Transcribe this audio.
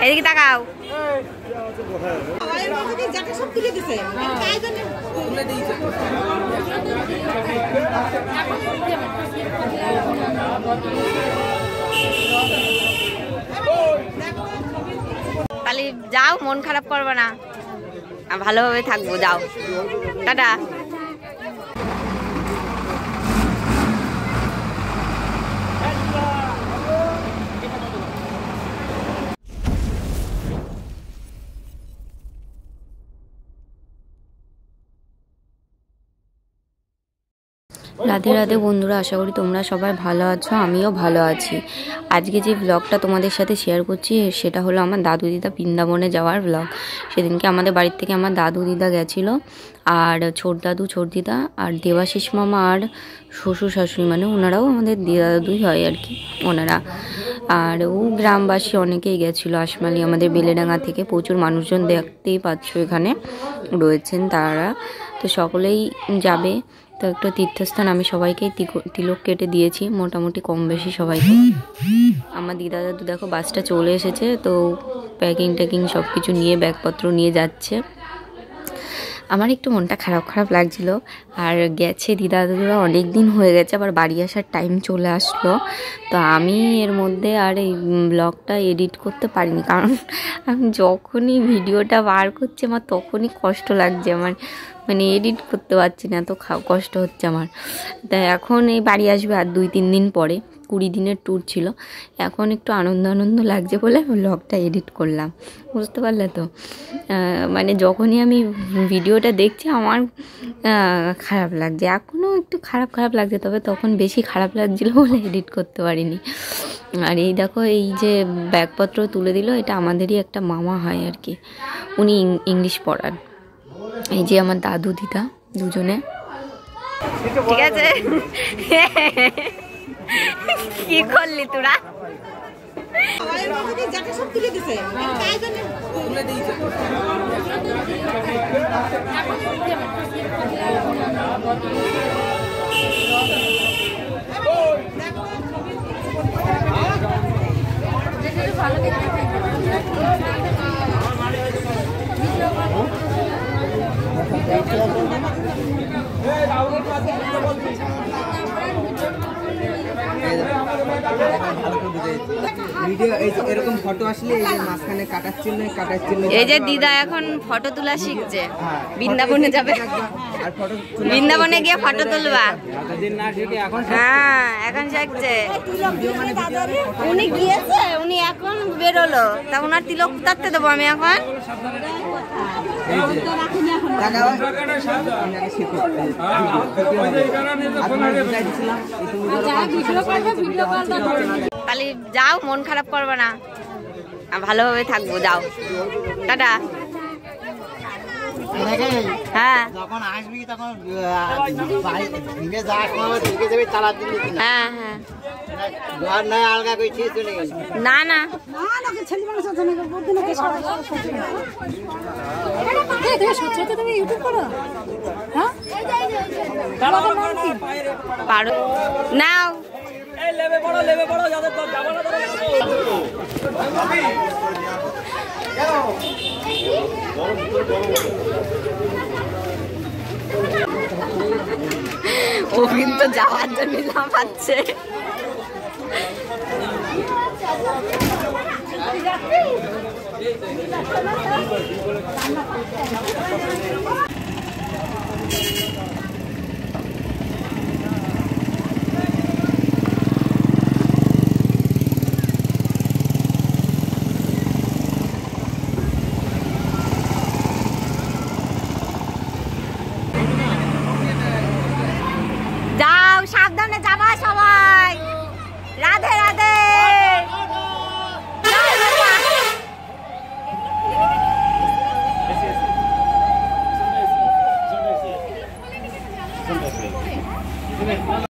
এদিকে তাকাও। তাহলে যাও, মন খারাপ করবে না, ভালোভাবে থাকবো, যাও, টাটা। রাধে রাধে বন্ধুরা, আশা করি তোমরা সবাই ভালো আছো, আমিও ভালো আছি। আজকে যে ব্লগটা তোমাদের সাথে শেয়ার করছি সেটা হলো আমার দাদু দিদা বৃন্দাবনে যাওয়ার ব্লগ। সেদিনকে আমাদের বাড়ির থেকে আমার দাদু দিদা গেছিলো, আর ছোট দাদু ছোট দিদা আর দেবাশিস মামা আর শ্বশুর শাশুড়ি, মানে ওনারাও আমাদের দিদা দাদুই হয় আর কি ওনারা। আর ও গ্রামবাসী অনেকেই গেছিলো, আশমালি আমাদের বেলেডাঙ্গা থেকে প্রচুর মানুষজন দেখতেই পাচ্ছ এখানে রয়েছেন তারা, তো সকলেই যাবে। তো একটা তীর্থস্থান, আমি সবাইকেই তিলক কেটে দিয়েছি মোটামুটি কম বেশি সবাইকে। আমার দিদা দাদু দেখো বাসটা চলে এসেছে, তো প্যাকিং সব কিছু নিয়ে ব্যাগপত্র নিয়ে যাচ্ছে। আমার একটু মনটা খারাপ খারাপ লাগছিল, আর গেছে দিদা দাদুরা অনেক দিন হয়ে গেছে, আবার বাড়ি আসার টাইম চলে আসলো। তো আমি এর মধ্যে আর এই ব্লগটা এডিট করতে পারিনি, কারণ আমি যখনই ভিডিওটা বার করছি আমার তখনই কষ্ট লাগছে আমার, মানে এডিট করতে পারছি না, এত কষ্ট হচ্ছে আমার। তাই এখন এই বাড়ি আসবে আর 2-3 দিন পরে, 20 দিনের ট্যুর ছিল, এখন একটু আনন্দ লাগছে বলে ব্লগটা এডিট করলাম, বুঝতে পারলে তো। মানে যখনই আমি ভিডিওটা দেখছি আমার খারাপ লাগছে, এখনও একটু খারাপ লাগছে, তবে তখন বেশি খারাপ লাগছিলো বলে এডিট করতে পারিনি। আর এই দেখো, এই যে ব্যাগপত্র তুলে দিল, এটা আমাদেরই একটা মামা হয় আর কি, উনি ইংলিশ পড়ান। এই যে আমার দাদু দিদা দুজনে, ঠিক আছে। কি করলি তোরা? এই যে দিদা এখন ফটো তোলা শিখছে, বৃন্দাবনে যাবে, বৃন্দাবনে গিয়ে ফটো তুলবা। হ্যাঁ এখন শিখছে, উনি গিয়েছে, উনি এখন বেরোলো, তা ওনার তিলক তাতে দেবো আমি এখন। তাহলে যাও, মন খারাপ করবে না, ভালোভাবে থাকবো, যাও, টাটা। হ্যাঁ যখন আসবি তখন হ্যাঁ হ্যাঁ ঘর নয় আলগা করে চলে গেল। না না পারো নাও। ও কিন্তু যাওয়ার জন্য লাফাচ্ছে।